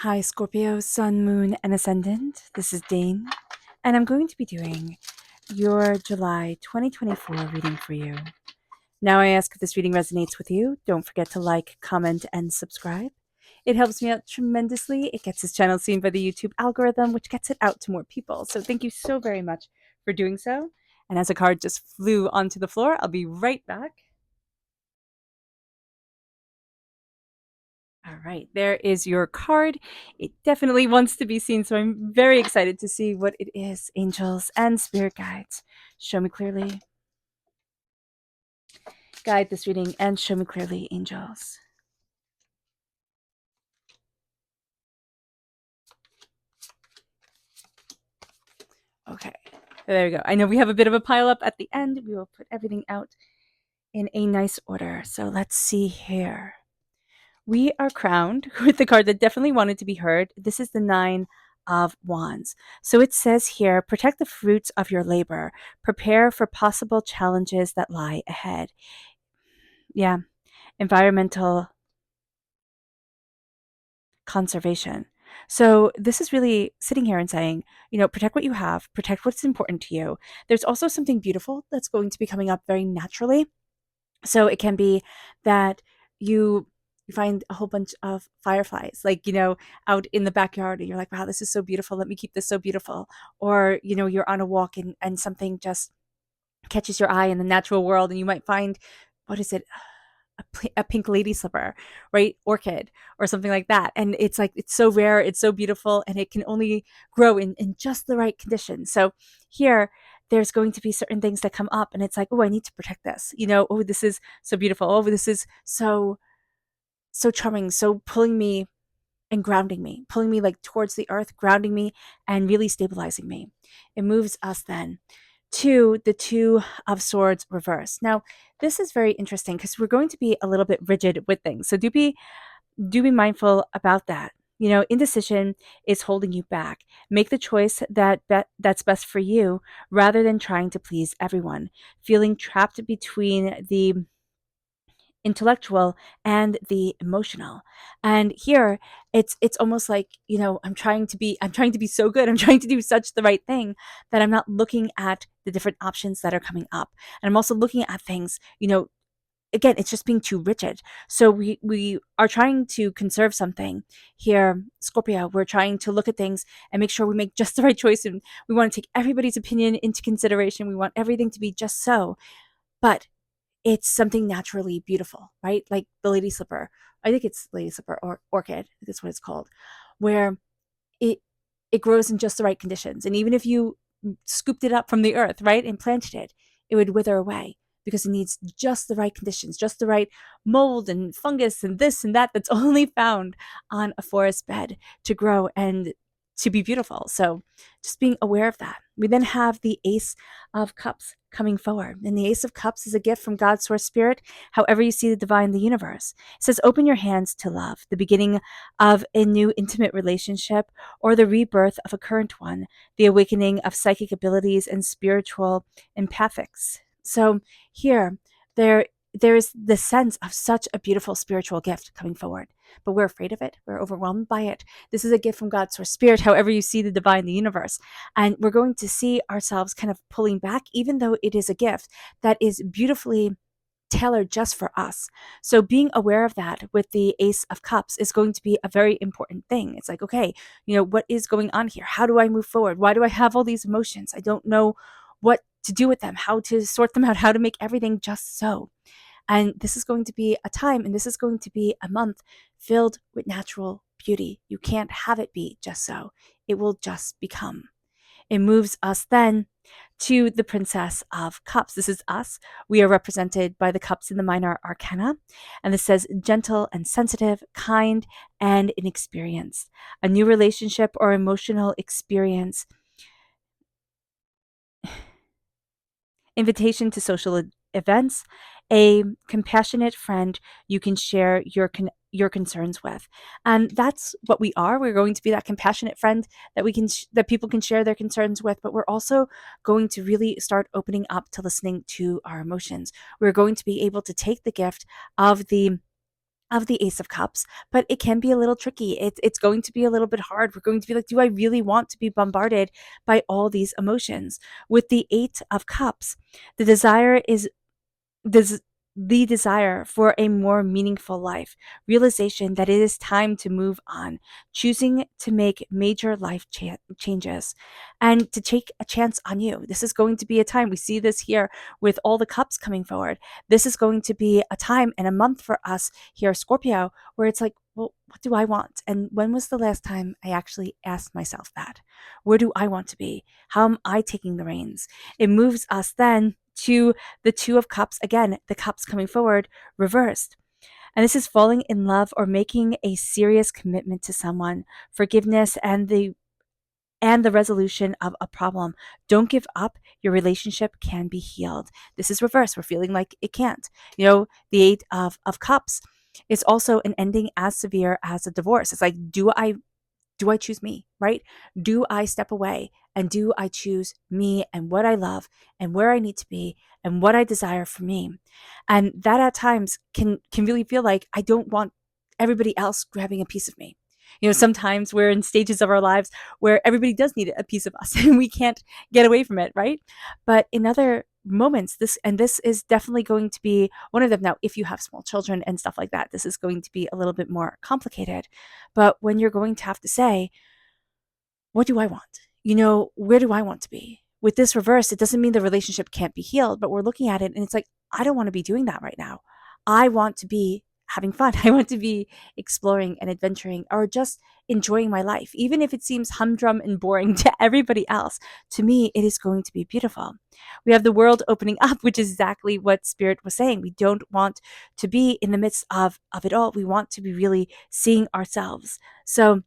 Hi, Scorpio, Sun, Moon, and Ascendant. This is Dane, and I'm going to be doing your July 2024 reading for you. Now, I ask if this reading resonates with you. Don't forget to like, comment, and subscribe. It helps me out tremendously. It gets this channel seen by the YouTube algorithm, which gets it out to more people. So, thank you so very much for doing so. And as a card just flew onto the floor, I'll be right back. All right, there is your card. It definitely wants to be seen, so I'm very excited to see what it is. Angels and spirit guides, show me clearly. Guide this reading and show me clearly, angels. Okay, there we go. I know we have a bit of a pile up at the end. We will put everything out in a nice order. So let's see here. We are crowned with the card that definitely wanted to be heard. This is the 9 of Wands. So it says here, protect the fruits of your labor. Prepare for possible challenges that lie ahead. Yeah, environmental conservation. So this is really sitting here and saying, protect what you have, protect what's important to you. There's also something beautiful that's going to be coming up very naturally. So it can be that you find a whole bunch of fireflies, out in the backyard, and you're like, wow, this is so beautiful. Let me keep this so beautiful. Or, you're on a walk and something just catches your eye in the natural world, and you might find, what is it? A pink lady slipper, right? Orchid or something like that. And it's like, it's so rare, it's so beautiful, and it can only grow in just the right conditions. So here, there's going to be certain things that come up, and it's like, oh, I need to protect this. Oh, this is so beautiful. Oh, this is so charming, so pulling me and grounding me, pulling me like towards the earth, grounding me and really stabilizing me. It moves us then to the 2 of Swords reverse. Now, this is very interesting because we're going to be a little bit rigid with things. So do be mindful about that. Indecision is holding you back. Make the choice that's best for you rather than trying to please everyone. Feeling trapped between the intellectual and the emotional. And here it's almost like, I'm trying to be so good. I'm trying to do such the right thing that I'm not looking at the different options that are coming up. And I'm also looking at things, again, it's just being too rigid. So we are trying to conserve something here, Scorpio. We're trying to look at things and make sure we make just the right choice, and we want to take everybody's opinion into consideration. We want everything to be just so. But it's something naturally beautiful, right? Like the lady slipper. I think it's lady slipper or orchid. I think that's what it's called, where it it grows in just the right conditions. And even if you scooped it up from the earth, right, and planted it, it would wither away because it needs just the right conditions, just the right mold and fungus and this and that that's only found on a forest bed to grow and to be beautiful. So just being aware of that. We then have the Ace of Cups coming forward. And the Ace of Cups is a gift from God's source spirit, however you see the divine, the universe. It says, open your hands to love, the beginning of a new intimate relationship or the rebirth of a current one, the awakening of psychic abilities and spiritual empathics. So here, there's the sense of such a beautiful spiritual gift coming forward, but we're afraid of it. We're overwhelmed by it. This is a gift from God's source spirit, however you see the divine, the universe. And we're going to see ourselves kind of pulling back, even though it is a gift that is beautifully tailored just for us. So being aware of that with the Ace of Cups is going to be a very important thing. It's like, okay, what is going on here? How do I move forward? Why do I have all these emotions? I don't know what to do with them, how to sort them out, how to make everything just so. And this is going to be a time, and this is going to be a month filled with natural beauty. You can't have it be just so. It will just become. It moves us then to the Princess of Cups. This is us. We are represented by the cups in the minor arcana. And this says gentle and sensitive, kind and inexperienced. A new relationship or emotional experience. Invitation to social events, a compassionate friend you can share your concerns with. And that's what we are. We're going to be that compassionate friend that that people can share their concerns with, but we're also going to really start opening up to listening to our emotions. We're going to be able to take the gift of the of the Ace of Cups, but it can be a little tricky. It's going to be a little bit hard. We're going to be like, do I really want to be bombarded by all these emotions? With the Eight of Cups, the desire is des- the desire for a more meaningful life, realization that it is time to move on, choosing to make major life changes, and to take a chance on you. This is going to be a time, we see this here with all the cups coming forward. This is going to be a time and a month for us here, Scorpio, where it's like, well, what do I want? And when was the last time I actually asked myself that? Where do I want to be? How am I taking the reins? It moves us then to the Two of Cups, again, the cups coming forward, reversed. And this is falling in love or making a serious commitment to someone, forgiveness and the resolution of a problem. Don't give up. Your relationship can be healed. This is reversed. We're feeling like it can't. The Eight of Cups is also an ending as severe as a divorce. It's like, do I choose me, right? Do I step away and do I choose me and what I love and where I need to be and what I desire for me? And that at times can really feel like I don't want everybody else grabbing a piece of me. Sometimes we're in stages of our lives where everybody does need a piece of us and we can't get away from it, right? But in other moments, this is definitely going to be one of them. Now, if you have small children and stuff like that, this is going to be a little bit more complicated. But when you're going to have to say, what do I want? Where do I want to be? With this reverse, it doesn't mean the relationship can't be healed, but we're looking at it and it's like, I don't want to be doing that right now. I want to be having fun. I want to be exploring and adventuring or just enjoying my life. Even if it seems humdrum and boring to everybody else, to me, it is going to be beautiful. We have the world opening up, which is exactly what Spirit was saying. We don't want to be in the midst of it all. We want to be really seeing ourselves. So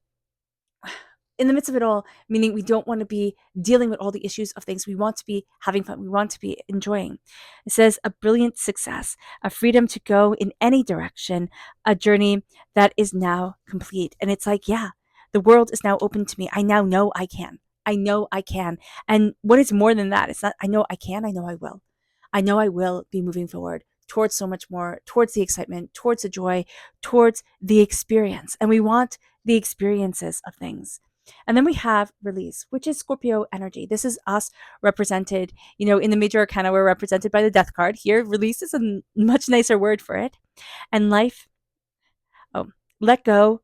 in the midst of it all, meaning we don't want to be dealing with all the issues of things. We want to be having fun. We want to be enjoying. It says a brilliant success, a freedom to go in any direction, a journey that is now complete. And it's like, yeah, the world is now open to me. I now know I can. I know I can. And what is more than that? It's not, I know I can, I know I will. I know I will be moving forward towards so much more, towards the excitement, towards the joy, towards the experience. And we want the experiences of things. And then we have release, which is Scorpio energy. This is us represented, in the major arcana, we're represented by the death card. Here, release is a much nicer word for it. And life, let go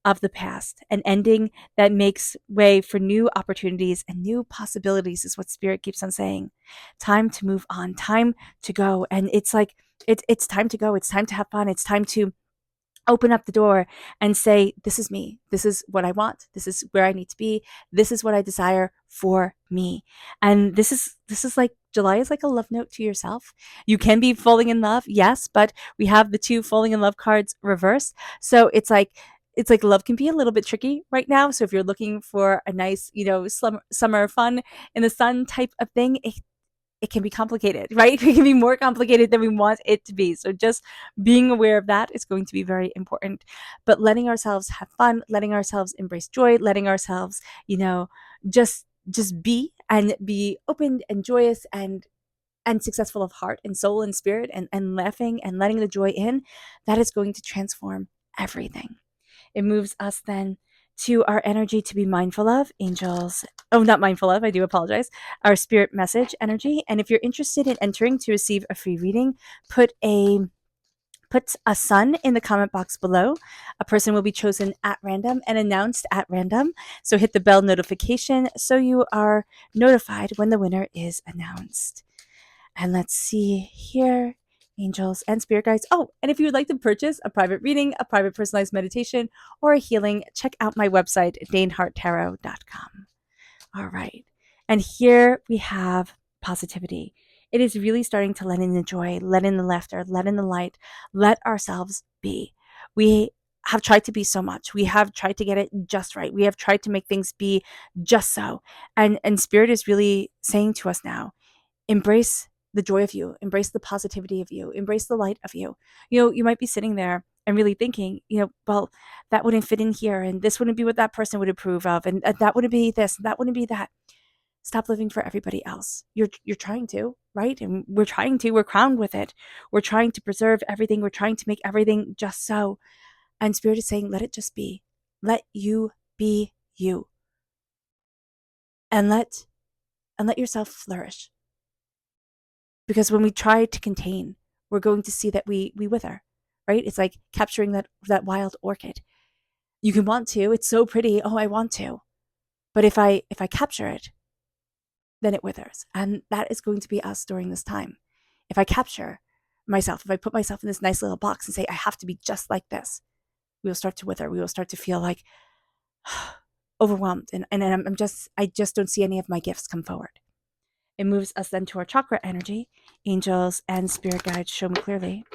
of the past, an ending that makes way for new opportunities and new possibilities is what Spirit keeps on saying. Time to move on, time to go. And it's like, it's time to go. It's time to have fun. It's time to open up the door and say, this is me. This is what I want. This is where I need to be. This is what I desire for me. And this is like, July is like a love note to yourself. You can be falling in love, yes, but we have the two falling in love cards reversed. So it's like love can be a little bit tricky right now. So if you're looking for a nice, summer fun in the sun type of thing, it can be complicated, right? It can be more complicated than we want it to be. So just being aware of that is going to be very important. But letting ourselves have fun, letting ourselves embrace joy, letting ourselves, just be and be open and joyous and successful of heart and soul and spirit and laughing and letting the joy in, that is going to transform everything. It moves us then to our energy to be mindful of, angels. Oh, not mindful of, I do apologize. Our spirit message energy. And if you're interested in entering to receive a free reading, put a sun in the comment box below. A person will be chosen at random and announced at random. So hit the bell notification so you are notified when the winner is announced. And let's see here, angels and spirit guides. Oh, and if you would like to purchase a private reading, a private personalized meditation, or a healing, check out my website, daneharttarot.com. All right. And here we have positivity. It is really starting to let in the joy, let in the laughter, let in the light, let ourselves be. We have tried to be so much. We have tried to get it just right. We have tried to make things be just so. And Spirit is really saying to us now, embrace the joy of you, embrace the positivity of you, embrace the light of you. You might be sitting there and really thinking, well, that wouldn't fit in here, and this wouldn't be what that person would approve of, and that wouldn't be this, and that wouldn't be that. Stop living for everybody else. You're trying to. right? And we're crowned with it. We're trying to preserve everything. We're trying to make everything just so. And Spirit is saying, let it just be. Let you be you. And let yourself flourish. Because when we try to contain, we're going to see that we wither, right? It's like capturing that wild orchid. You can want to, it's so pretty, oh, I want to. But if I capture it, then it withers. And that is going to be us during this time. If I capture myself, if I put myself in this nice little box and say, I have to be just like this, we will start to wither. We will start to feel like overwhelmed. And I just don't see any of my gifts come forward. It moves us then to our chakra energy. Angels and spirit guides show me clearly.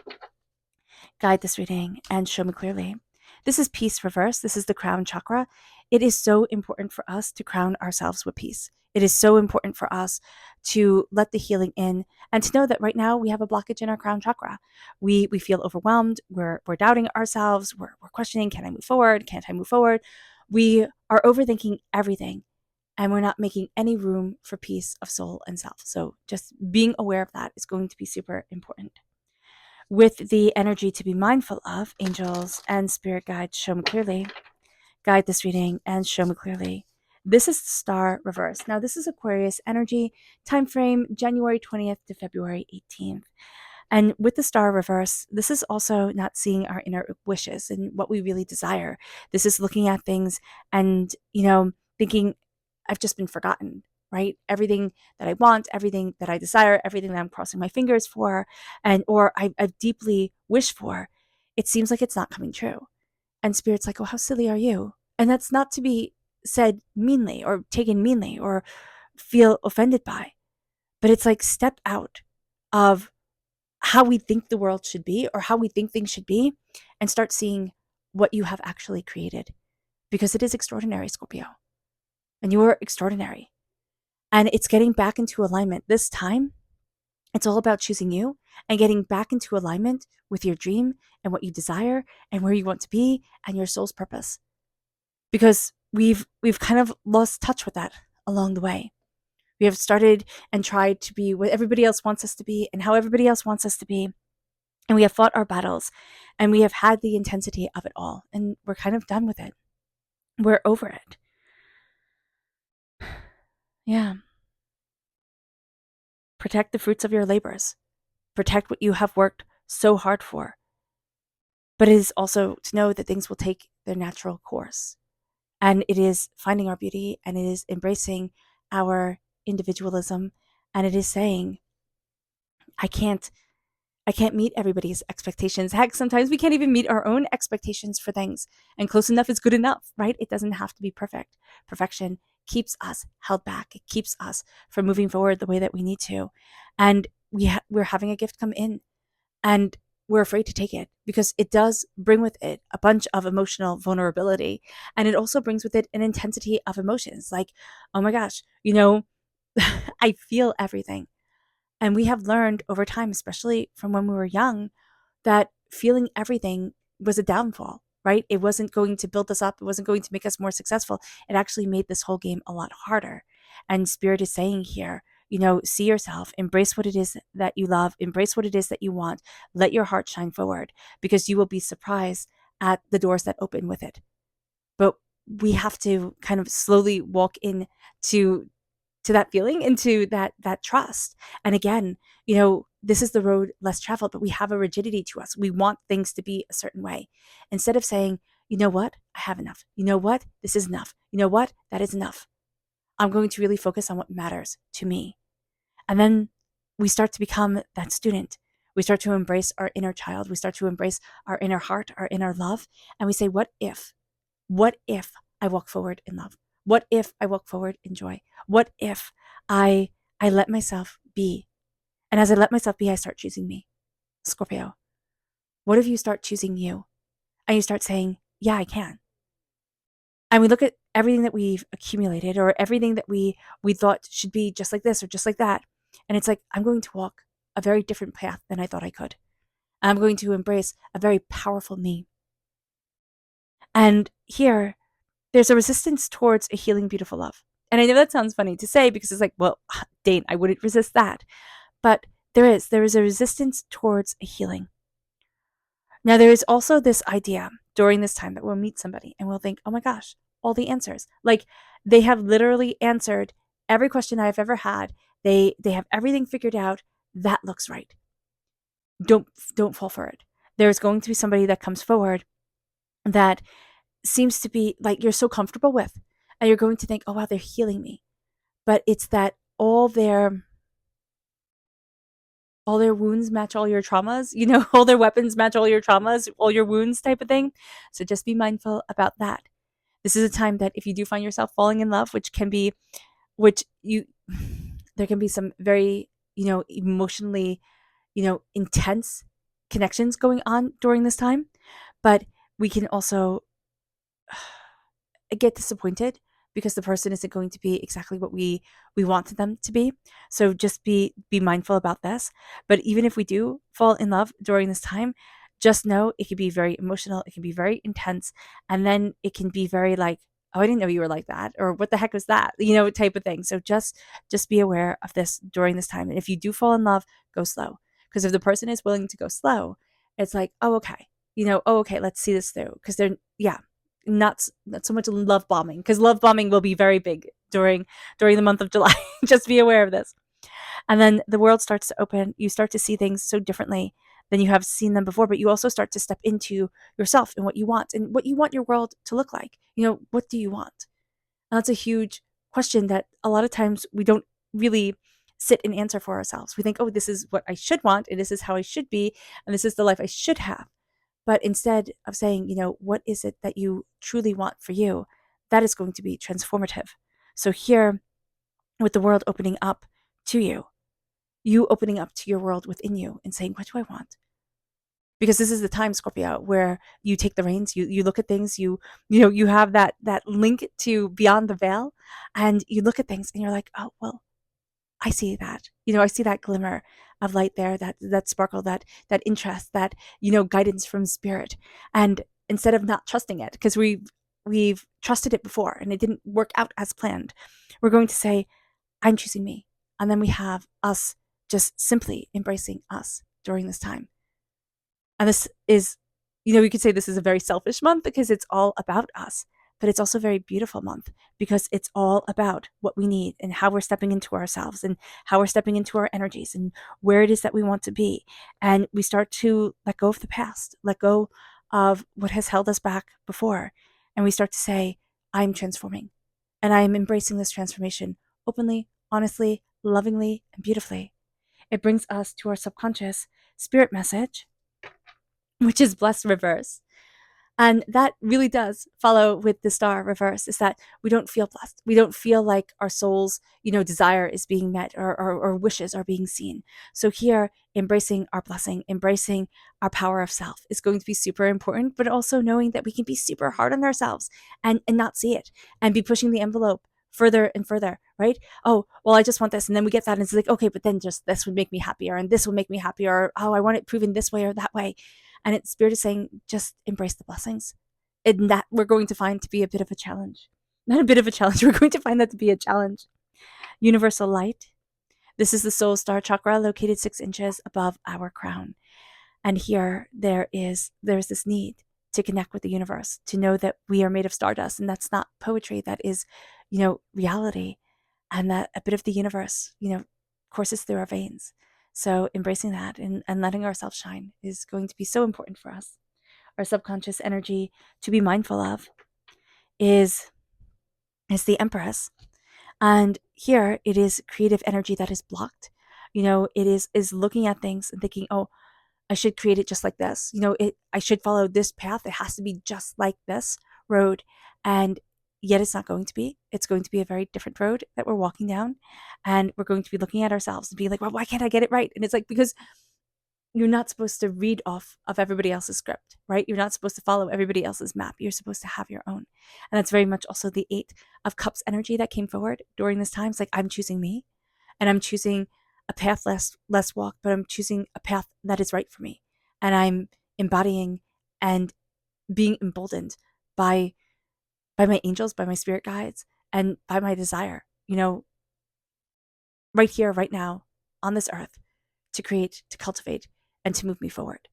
Guide this reading and show me clearly. This is peace reverse. This is the crown chakra. It is so important for us to crown ourselves with peace. It is so important for us to let the healing in and to know that right now we have a blockage in our crown chakra. We feel overwhelmed. We're doubting ourselves. We're questioning, can I move forward? Can't I move forward? We are overthinking everything and we're not making any room for peace of soul and self. So just being aware of that is going to be super important. With the energy to be mindful of, angels and spirit guides show me clearly. Guide this reading and show me clearly. This is the star reverse. Now, this is Aquarius energy, time frame January 20th to February 18th. And with the star reverse, this is also not seeing our inner wishes and what we really desire. This is looking at things and, thinking, I've just been forgotten, right? Everything that I want, everything that I desire, everything that I'm crossing my fingers for, or I've deeply wished for, it seems like it's not coming true. And Spirit's like, oh, how silly are you? And that's not to be said meanly or taken meanly or feel offended by. But it's like step out of how we think the world should be or how we think things should be and start seeing what you have actually created. Because it is extraordinary, Scorpio. And you are extraordinary. And it's getting back into alignment. This time, it's all about choosing you and getting back into alignment with your dream and what you desire and where you want to be and your soul's purpose. Because we've kind of lost touch with that along the way. We have started and tried to be what everybody else wants us to be and how everybody else wants us to be. And we have fought our battles and we have had the intensity of it all. And we're kind of done with it. We're over it. Yeah. Protect the fruits of your labors. Protect what you have worked so hard for. But it is also to know that things will take their natural course. And it is finding our beauty and it is embracing our individualism. And it is saying, I can't meet everybody's expectations. Heck, sometimes we can't even meet our own expectations for things. And close enough is good enough, right? It doesn't have to be perfect. Perfection keeps us held back. It keeps us from moving forward the way that we need to. And we're having a gift come in and we're afraid to take it because it does bring with it a bunch of emotional vulnerability. And it also brings with it an intensity of emotions like, oh my gosh, I feel everything. And we have learned over time, especially from when we were young, that feeling everything was a downfall, right? It wasn't going to build us up. It wasn't going to make us more successful. It actually made this whole game a lot harder. And Spirit is saying here, see yourself, embrace what it is that you love, embrace what it is that you want, let your heart shine forward because you will be surprised at the doors that open with it. But we have to kind of slowly walk into that feeling, into that trust. And again, this is the road less traveled, but we have a rigidity to us. We want things to be a certain way. Instead of saying, you know what, I have enough. You know what, this is enough. You know what, that is enough. I'm going to really focus on what matters to me. And then we start to become that student. We start to embrace our inner child. We start to embrace our inner heart, our inner love. And we say, what if I walk forward in love? What if I walk forward in joy? What if I let myself be? And as I let myself be, I start choosing me. Scorpio, what if you start choosing you? And you start saying, yeah, I can. And we look at everything that we've accumulated or everything that we thought should be just like this or just like that. And it's like, I'm going to walk a very different path than I thought I could. I'm going to embrace a very powerful me. And here, there's a resistance towards a healing, beautiful love. And I know that sounds funny to say because it's like, well, Dane, I wouldn't resist that. But there is a resistance towards a healing. Now, there is also this idea during this time that we'll meet somebody and we'll think, oh my gosh, all the answers. Like, they have literally answered every question I've ever had. They have everything figured out. That looks right. Don't fall for it. There's going to be somebody that comes forward that seems to be like you're so comfortable with, and you're going to think, oh wow, they're healing me. But it's that all their wounds match all your traumas, all their weapons match all your traumas, all your wounds type of thing. So just be mindful about that. This is a time that if you do find yourself falling in love, which you, there can be some very, emotionally, intense connections going on during this time, but we can also get disappointed because the person isn't going to be exactly what we wanted them to be. So just be mindful about this. But even if we do fall in love during this time, just know it can be very emotional, it can be very intense, and then it can be very like, oh, I didn't know you were like that, or what the heck was that, type of thing. So just be aware of this during this time. And if you do fall in love, go slow. Because if the person is willing to go slow, it's like, oh okay, oh okay, let's see this through. Because they're, yeah, not so much love bombing, because love bombing will be very big during the month of July. Just be aware of this. And then the world starts to open. You start to see things so differently than you have seen them before, but you also start to step into yourself and what you want your world to look like. What do you want? And that's a huge question that a lot of times we don't really sit and answer for ourselves. We think, oh, this is what I should want, and this is how I should be, and this is the life I should have. But instead of saying, what is it that you truly want for you, that is going to be transformative. So here, with the world opening up to you opening up to your world within you and saying, what do I want? Because this is the time, Scorpio, where you take the reins, you look at things, you have that link to beyond the veil, and you look at things and you're like, oh, well, I see that. I see that glimmer of light there, that sparkle, that interest, that, guidance from spirit. And instead of not trusting it, because we've trusted it before and it didn't work out as planned, we're going to say, I'm choosing me. And then we have us just simply embracing us during this time. And this is, we could say this is a very selfish month because it's all about us. But it's also a very beautiful month because it's all about what we need and how we're stepping into ourselves and how we're stepping into our energies and where it is that we want to be. And we start to let go of the past, let go of what has held us back before. And we start to say, I'm transforming. And I'm embracing this transformation openly, honestly, lovingly, and beautifully. It brings us to our subconscious spirit message, which is blessed reverse. And that really does follow with the star reverse, is that we don't feel blessed. We don't feel like our soul's, desire is being met, or wishes are being seen. So here, embracing our blessing, embracing our power of self is going to be super important, but also knowing that we can be super hard on ourselves and not see it and be pushing the envelope further and further, right? Oh, well, I just want this. And then we get that and it's like, okay, but then just this would make me happier and this will make me happier. Or, oh, I want it proven this way or that way. And Spirit is saying, just embrace the blessings. And that we're going to find to be a bit of a challenge. Not a bit of a challenge. We're going to find that to be a challenge. Universal light. This is the soul star chakra located 6 inches above our crown. And here there's this need to connect with the universe, to know that we are made of stardust. And that's not poetry. That is, reality. And that a bit of the universe, courses through our veins. So embracing that and letting ourselves shine is going to be so important for us. Our subconscious energy to be mindful of is the Empress. And here it is creative energy that is blocked. It is looking at things and thinking, oh, I should create it just like this. I should follow this path. It has to be just like this road. And yet it's not going to be. It's going to be a very different road that we're walking down. And we're going to be looking at ourselves and being like, well, why can't I get it right? And it's like, because you're not supposed to read off of everybody else's script, right? You're not supposed to follow everybody else's map. You're supposed to have your own. And that's very much also the 8 of Cups energy that came forward during this time. It's like, I'm choosing me, and I'm choosing a path less walked, but I'm choosing a path that is right for me. And I'm embodying and being emboldened by my angels, by my spirit guides, and by my desire, right here, right now, on this earth, to create, to cultivate, and to move me forward.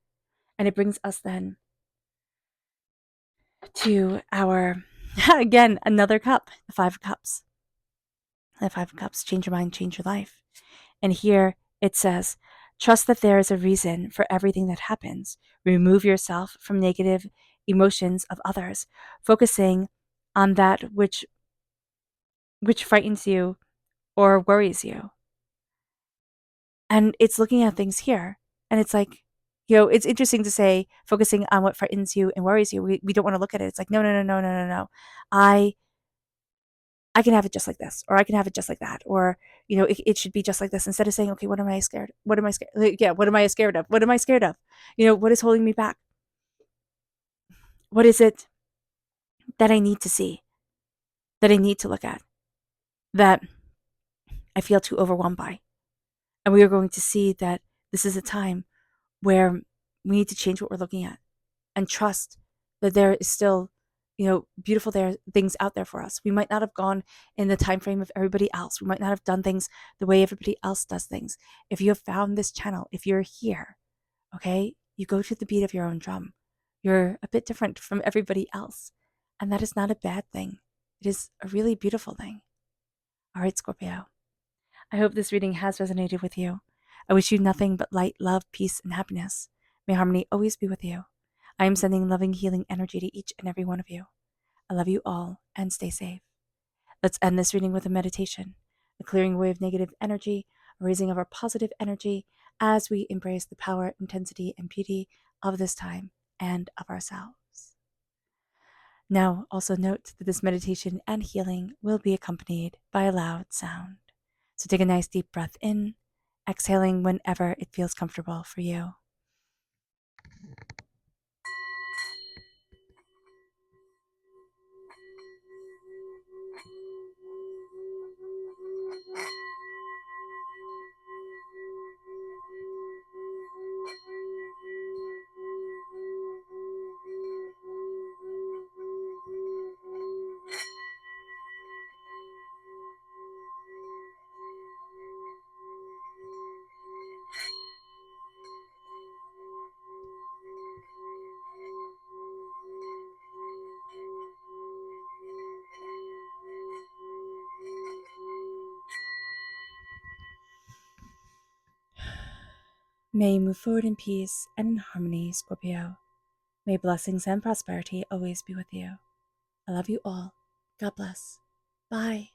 And it brings us then to our, again, another cup, the Five of Cups. The Five of Cups, change your mind, change your life. And here it says, trust that there is a reason for everything that happens. Remove yourself from negative emotions of others, focusing on that which frightens you or worries you. And it's looking at things here. And it's like, it's interesting to say focusing on what frightens you and worries you. We don't want to look at it. It's like, no, no, no, no, no, no, no. I can have it just like this, or I can have it just like that, or, it should be just like this, instead of saying, okay, what am I scared? What am I scared? Yeah. What am I scared of? What am I scared of? What is holding me back? What is it that I need to see, that I need to look at, that I feel too overwhelmed by? And we are going to see that this is a time where we need to change what we're looking at and trust that there is still, beautiful things out there for us. We might not have gone in the time frame of everybody else. We might not have done things the way everybody else does things. If you have found this channel, if you're here, okay, you go to the beat of your own drum. You're a bit different from everybody else. And that is not a bad thing. It is a really beautiful thing. All right, Scorpio. I hope this reading has resonated with you. I wish you nothing but light, love, peace, and happiness. May harmony always be with you. I am sending loving, healing energy to each and every one of you. I love you all, and stay safe. Let's end this reading with a meditation, a clearing away of negative energy, a raising of our positive energy as we embrace the power, intensity, and beauty of this time and of ourselves. Now, also note that this meditation and healing will be accompanied by a loud sound. So take a nice deep breath in, exhaling whenever it feels comfortable for you. May you move forward in peace and in harmony, Scorpio. May blessings and prosperity always be with you. I love you all. God bless. Bye.